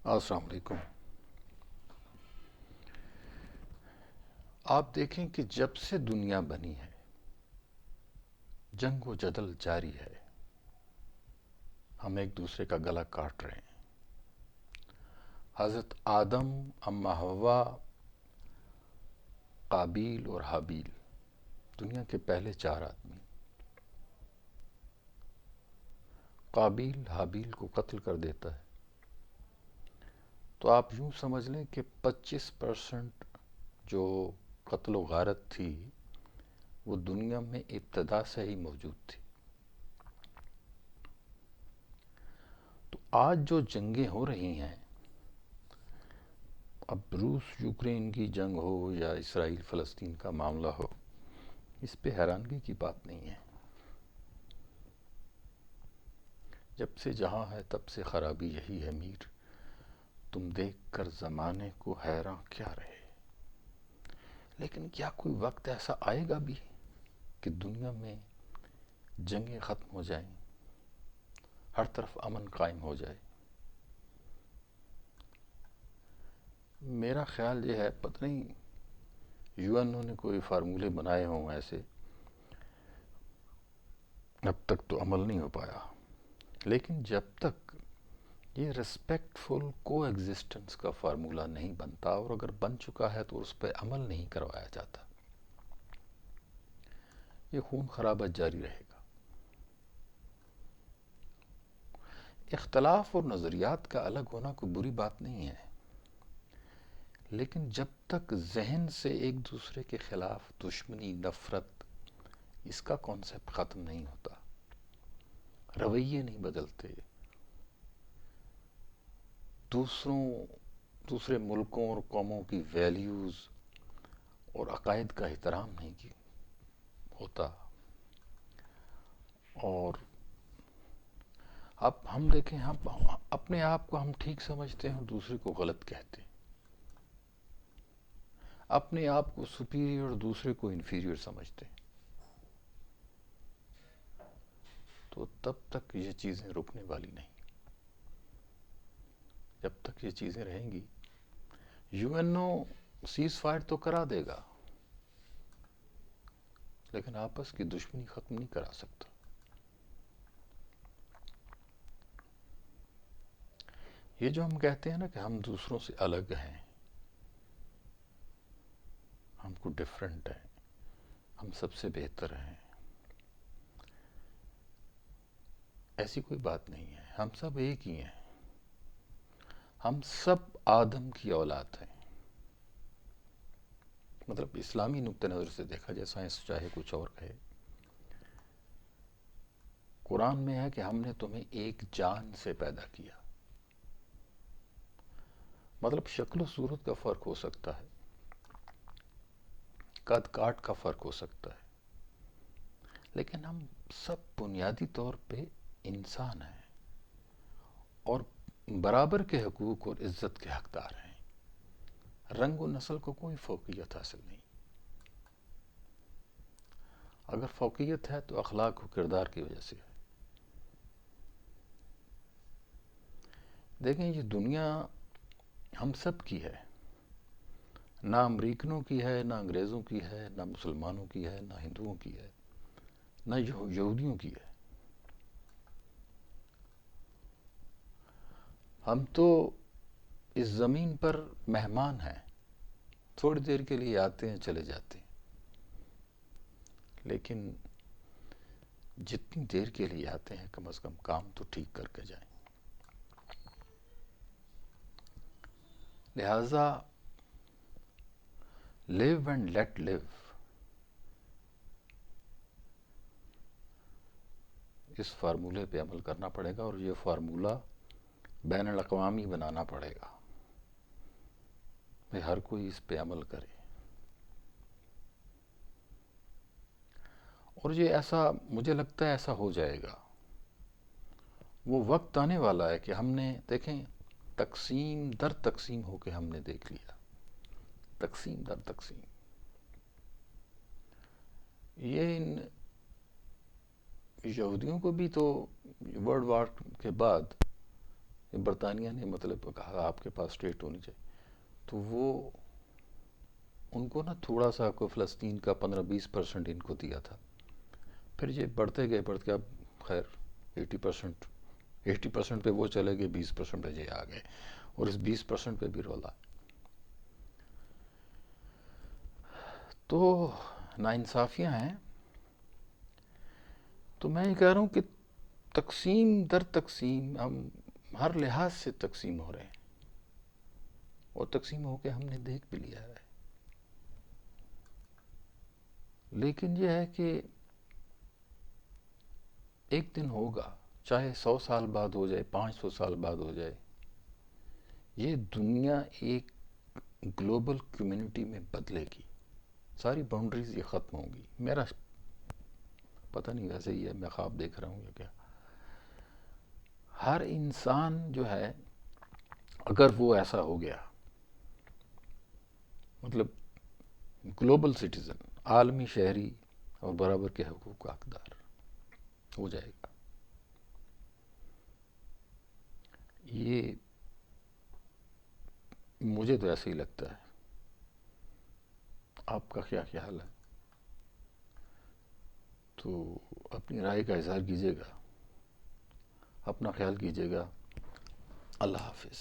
السلام علیکم۔ آپ دیکھیں کہ جب سے دنیا بنی ہے جنگ و جدل جاری ہے، ہم ایک دوسرے کا گلا کاٹ رہے ہیں۔ حضرت آدم، اما حوا، قابیل اور حابیل، دنیا کے پہلے چار آدمی، قابیل حابیل کو قتل کر دیتا ہے تو آپ یوں سمجھ لیں کہ 25% جو قتل و غارت تھی وہ دنیا میں ابتدا سے ہی موجود تھی۔ تو آج جو جنگیں ہو رہی ہیں، اب روس یوکرین کی جنگ ہو یا اسرائیل فلسطین کا معاملہ ہو، اس پہ حیرانگی کی بات نہیں ہے۔ جب سے جہاں ہے تب سے خرابی یہی ہے میر، تم دیکھ کر زمانے کو حیراں کیا رہے۔ لیکن کیا کوئی وقت ایسا آئے گا بھی کہ دنیا میں جنگیں ختم ہو جائیں، ہر طرف امن قائم ہو جائے؟ میرا خیال یہ ہے، پتہ نہیں یو این او نے کوئی فارمولے بنائے ہوں ایسے، اب تک تو عمل نہیں ہو پایا۔ لیکن جب تک یہ رسپیکٹ فل کو ایگزسٹنس کا فارمولہ نہیں بنتا، اور اگر بن چکا ہے تو اس پہ عمل نہیں کروایا جاتا، یہ خون خرابت جاری رہے گا۔ اختلاف اور نظریات کا الگ ہونا کوئی بری بات نہیں ہے، لیکن جب تک ذہن سے ایک دوسرے کے خلاف دشمنی، نفرت، اس کا کانسیپٹ ختم نہیں ہوتا، رویے نہیں بدلتے، دوسرے ملکوں اور قوموں کی ویلیوز اور عقائد کا احترام نہیں ہوتا، اور اب ہم دیکھیں، ہم اپنے آپ کو ہم ٹھیک سمجھتے ہیں اور دوسرے کو غلط کہتے ہیں، اپنے آپ کو سپیریئر اور دوسرے کو انفیریئر سمجھتے ہیں، تو تب تک یہ چیزیں رکنے والی نہیں۔ جب تک یہ چیزیں رہیں گی، U N O ceasefire تو کرا دے گا، لیکن آپس کی دشمنی ختم نہیں کرا سکتا۔ یہ جو ہم کہتے ہیں نا کہ ہم دوسروں سے الگ ہیں، ہم کو ڈفرنٹ ہیں، ہم سب سے بہتر ہیں، ایسی کوئی بات نہیں ہے۔ ہم سب ایک ہی ہیں، ہم سب آدم کی اولاد ہیں۔ مطلب اسلامی نقطہ نظر سے دیکھا جائے، سائنس چاہے کچھ اور کہے، قرآن میں ہے کہ ہم نے تمہیں ایک جان سے پیدا کیا۔ مطلب شکل و صورت کا فرق ہو سکتا ہے، قد کاٹ کا فرق ہو سکتا ہے، لیکن ہم سب بنیادی طور پہ انسان ہیں اور برابر کے حقوق اور عزت کے حقدار ہیں۔ رنگ و نسل کو کوئی فوقیت حاصل نہیں۔ اگر فوقیت ہے تو اخلاق و کردار کی وجہ سے ہے۔ دیکھیں، یہ دنیا ہم سب کی ہے، نہ امریکنوں کی ہے، نہ انگریزوں کی ہے، نہ مسلمانوں کی ہے، نہ ہندوؤں کی ہے، نہ یہودیوں کی ہے۔ ہم تو اس زمین پر مہمان ہیں، تھوڑی دیر کے لیے آتے ہیں چلے جاتے ہیں، لیکن جتنی دیر کے لیے آتے ہیں کم از کم کام تو ٹھیک کر کے جائیں۔ لہٰذا لیو اینڈ لیٹ لیو، اس فارمولے پہ عمل کرنا پڑے گا، اور یہ فارمولہ بین الاقوامی بنانا پڑے گا کہ ہر کوئی اس پہ عمل کرے۔ اور یہ ایسا، مجھے لگتا ہے ایسا ہو جائے گا۔ وہ وقت آنے والا ہے کہ ہم نے، دیکھیں، تقسیم در تقسیم ہو کے ہم نے دیکھ لیا، تقسیم در تقسیم۔ یہ ان یہودیوں کو بھی تو ورلڈ وار کے بعد برطانیہ نے مطلب کہا آپ کے پاس اسٹیٹ ہونی چاہیے، تو وہ ان کو نا تھوڑا سا کو فلسطین کا 15-20% ان کو دیا تھا. پھر یہ بڑھتے گئے اب خیر 80% پہ وہ چلے گئے، 20% پہ یہ آ گئے، اور اس 20% پہ بھی رولا. تو ناانصافیاں ہیں. تو میں یہ کہہ رہا ہوں کہ تقسیم در تقسیم ہم ہر لحاظ سے تقسیم ہو رہے ہیں، اور تقسیم ہو کے ہم نے دیکھ بھی لیا ہے. لیکن یہ ہے کہ ایک دن ہوگا، چاہے 100 سال بعد ہو جائے، 500 سال بعد ہو جائے، یہ دنیا ایک گلوبل کمیونٹی میں بدلے گی. ساری باؤنڈریز یہ ختم ہوں گی. میرا پتہ نہیں، ویسے ہی ہے، میں خواب دیکھ رہا ہوں یا کیا. ہر انسان جو ہے اگر وہ ایسا ہو گیا، مطلب گلوبل سٹیزن، عالمی شہری اور برابر کے حقوق کا حقدار ہو جائے گا، یہ مجھے تو ایسے ہی لگتا ہے. آپ کا کیا خیال ہے؟ تو اپنی رائے کا اظہار کیجیے گا، اپنا خیال کیجیے گا. اللہ حافظ.